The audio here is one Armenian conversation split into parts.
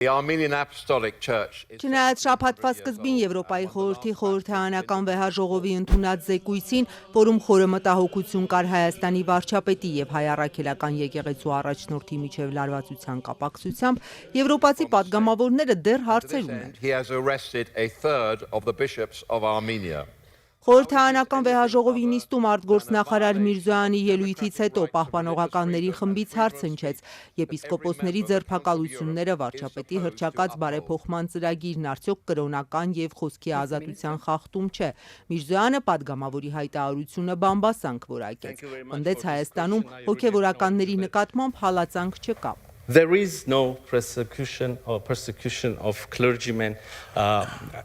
Չնայած շաբաթվա սկզբին Եվրոպայի խորհրդի խորհրդարանական վեհաժողովի ընդունած զեկույցին, որում խորը մտահոգություն կար Հայաստանի վարչապետի եւ հայ առաքելական եկեղեցու առաջնորդի միջև լարվածության կապակցությամբ, եվրոպացի պատգամավորները դեռ հարցեր ունեն։ Խորհրդարանական վեհաժողովի նիստում արտգործնախարար Միրզոյանի ելույթից հետո պահպանողականների խմբից հարց հնչեց. Եպիսկոպոսների ձերբակալությունները, վարչապետի հռչակած բարեփոխման ծրագիրն արդյոք կրոնական եւ խոսքի ազատության խախտում չէ։ Միրզոյանը պատգամավորի հայտարարությունը բամբասանք որակեց։ Պնդեց Հայաստանում հոգեվորականների նկատմամբ հալածանք չկա։ There is no persecution of clergymen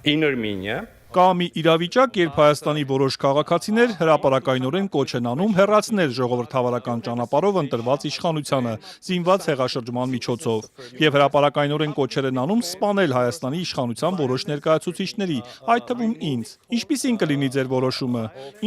in Armenia. Կա մի իրավիճակ, երբ Հայաստանի որոշ քաղաքացիներ հրապարակայնորեն կոչ են անում հեռացնել ժողովրդավարական ճանապարհով ընտրված իշխանությանը, զինված հեղաշրջման միջոցով, եւ հրապարակայնորեն կոչեր են անում սպանել Հայաստանի իշխանության որոշ ներկայացուցիչների, այդ թվում ինձ։ Ինչպիսին կլինի ձեր որոշումը։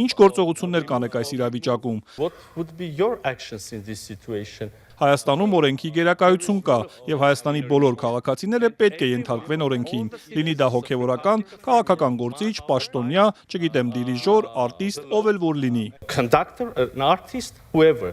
Ինչ գործողություններ կանեք այս իրավիճակում։ What would be your actions in this situation? Հայաստանում օրենքի գերակայություն կա, եւ Հայաստանի բոլոր քաղաքացիները պետք է ենթարկվեն օրենքին, լինի դա հոգեվորական, քաղաքական գործիչ, պաշտոնյա, չգիտեմ, դիրիժոր, արտիստ, ով էլ որ լինի։ Conductor, an artist, whoever.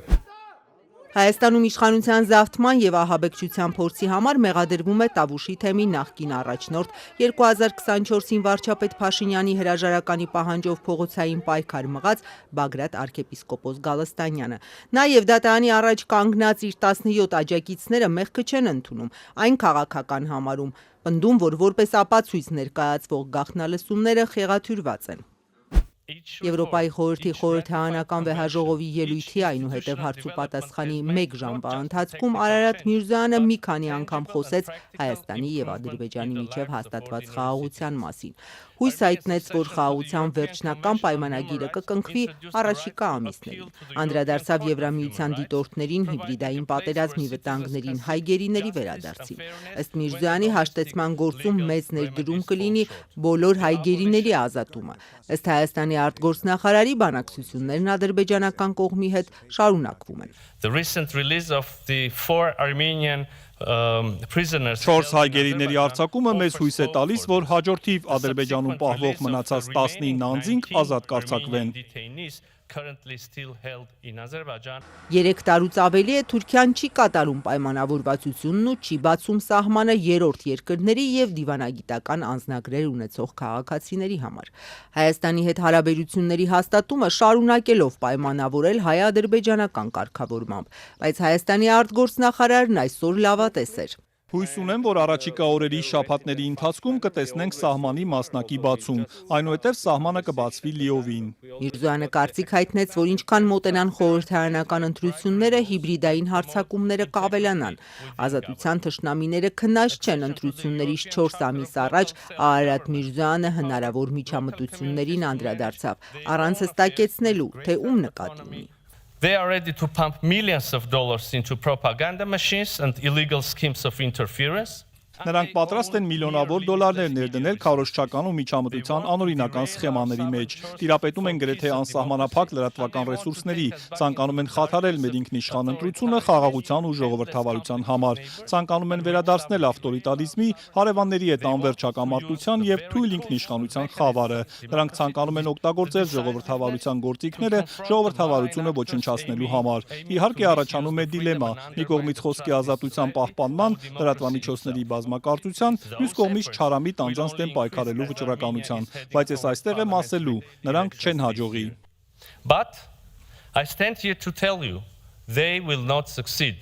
Հայաստանում իշխանության զավթման եւ ահաբեկչության փորձի համար մեղադրվում է Տավուշի թեմի նախկին առաջնորդ 2024-ին վարչապետ Փաշինյանի հրաժարականի պահանջով փողոցային պայքար մղած Բագրատ arczepiskopos Գալստանյանը։ Նաեւ դատարանի առաջ կանգնած իր 17 աջակիցները մեղքը չեն ընդունում, այն քաղաքական համարում, պնդում, որ որպես ապացույց ներկայացվող գաղտնալսումները խեղաթյուրված են։ Եվրոպայի խորհրդի խորհրդարանական վեհաժողովի ելույթի այնուհետև հարցուպատասխանի 1 ժամվա ընթացքում Արարատ Միրզոյանը մի քանի անգամ խոսեց Հայաստանի եւ Ադրբեջանի միջև հաստատված խաղաղության մասին։ Հույս հայտնեց, որ խաղաղության վերջնական պայմանագիրը կկնքվի առաջիկա ամիսներին։ Անդրադարձավ Եվրամիության դիտորդներին, հիբրիդային պատերազմի վտանգներին, հայ գերիների վերադարձին։ Ըստ Միրզոյանի հաշտեցման գործում մեծ ներդրում կլինի բոլոր հայ գերիների ազատումը։ Ըստ Հայաստանի արտգործնախարարի բանակցություններն ադրբեջանական կողմի հետ շարունակվում են։ The recent release of the 4 Armenian prisoners. 4 հայ գերիների արձակումը մեզ հույս է տալիս, որ հաջորդիվ Ադրբեջանում պահվող մնացած 19 անձինք ազատ կարձակվեն։ Currently still held in Azerbaijan. 3 տարուց ավելի է Թուրքիան չի կատարում պայմանավորվածությունն ու չի բացում սահմանը երրորդ երկրների եւ դիվանագիտական անձնագրեր ունեցող քաղաքացիների համար։ Հայաստանի հետ հարաբերությունների հաստատումը շարունակելով պայմանավորել հայ-ադրբեջանական կարգավորմամբ, բայց Հայաստանի արտգործնախարարն այսօր լավատես էր։ Հույս ունեմ, որ առաջիկա օրերի շաբաթների ընթացքում կտեսնենք սահմանի մասնակի բացում, այնուհետև սահմանը կբացվի լիովին։ Միրզոյանը կարծիք հայտնեց, որ ինչքան մոտենան խորհրդարանական ընտրությունները, հիբրիդային հարձակումները կավելանան։ Ազատության թշնամիները քնած չեն ընտրություններից 4 ամիս առաջ Արարատ Միրզոյանը հնարավոր միջամտություններին անդրադարձավ, առանց հստակեցնելու, թե ում նկատի ունի։ They are ready to pump millions of dollars into propaganda machines and illegal schemes of interference. Նրանք պատրաստ են միլիոնավոր դոլարներ ներդնել քարոզչական ու միջամտության անօրինական սխեմաների մեջ, տիրապետում են գրեթե անսահմանափակ լրատվական ռեսուրսների, ցանկանում են խաթարել մեր ինքնիշխան ընտրությունը խաղաղության ու ժողովրդավարության համար, ցանկանում են վերադարձնել ավտորիտարիզմի, հարևանների հետ անվերջ հակամարտության եւ թույլ ինքնիշխանության խավարը։ Նրանք ցանկանում են օգտագործել ժողովրդավարության գործիքները ժողովրդավարությունը ոչնչացնելու համար։ Իհարկե առաջանում է դիլեմա՝ մի կողմից խոսքի ազատության պահպանման, լրատվամիջոցների makարտության, մյուս կողմից չարամիտ անձանց դեմ պայքարելու վճռականության, բայց ես այստեղ եմ ասելու, նրանք չեն հաջողի։ But I stand here to tell you, they will not succeed.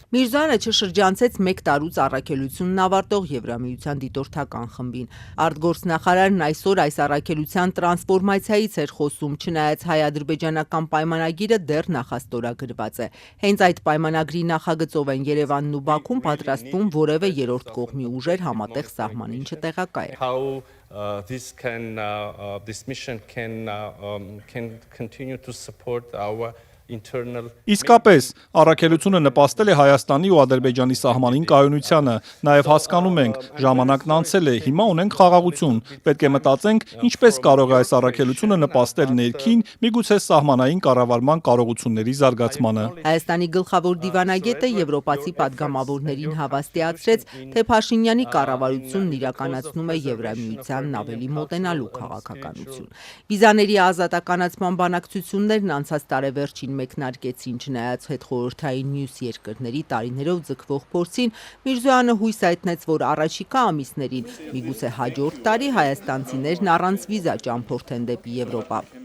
Միրզոյանը չշրջանցեց 1 տարուց առաքելությունն ավարտող Եվրամիության դիտորդական խմբին։ Արտգործնախարարն այսօր այս առաքելության տրանսֆորմացիայից էր խոսում, չնայած հայ-ադրբեջանական պայմանագիրը դեռ նախաստորագրված է։ Հենց այդ պայմանագրի նախագծով են Երևանն ու Բաքուն պատրաստվում որևէ երրորդ կողմի ուժեր համատեղ սահմանին չտեղակայել։ This mission can continue to support our internal. Իսկապես, առաքելությունը նպաստել է Հայաստանի ու Ադրբեջանի սահմանին կայունությանը, նաև հասկանում ենք, ժամանակն անցել է, հիմա ունենք խաղաղություն, պետք է մտածենք, ինչպես կարող է այս առաքելությունը նպաստել ներքին, միգուցե սահմանային կառավարման կարողությունների զարգացմանը։ Հայաստանի գլխավոր դիվանագետը եվրոպացի պատգամավորներին հավաստիացրեց, թե Փաշինյանի կառավարությունն իրականացնում է Եվրամիությանն ավելի մոտենալու քաղաքականություն։ Վիզաների ազատականացման բանակցություններն անցած տարեվերջին մեկնարկեցին, չնայած հետխորհրդային մյուս երկրների տարիներով ձգվող փորձին, Միրզոյանը հույս հայտնեց, որ առաջիկա ամիսներին, միգուցե հաջորդ տարի հայաստանցիներն առանց վիզա ճամփորդեն դեպի Եվրոպա։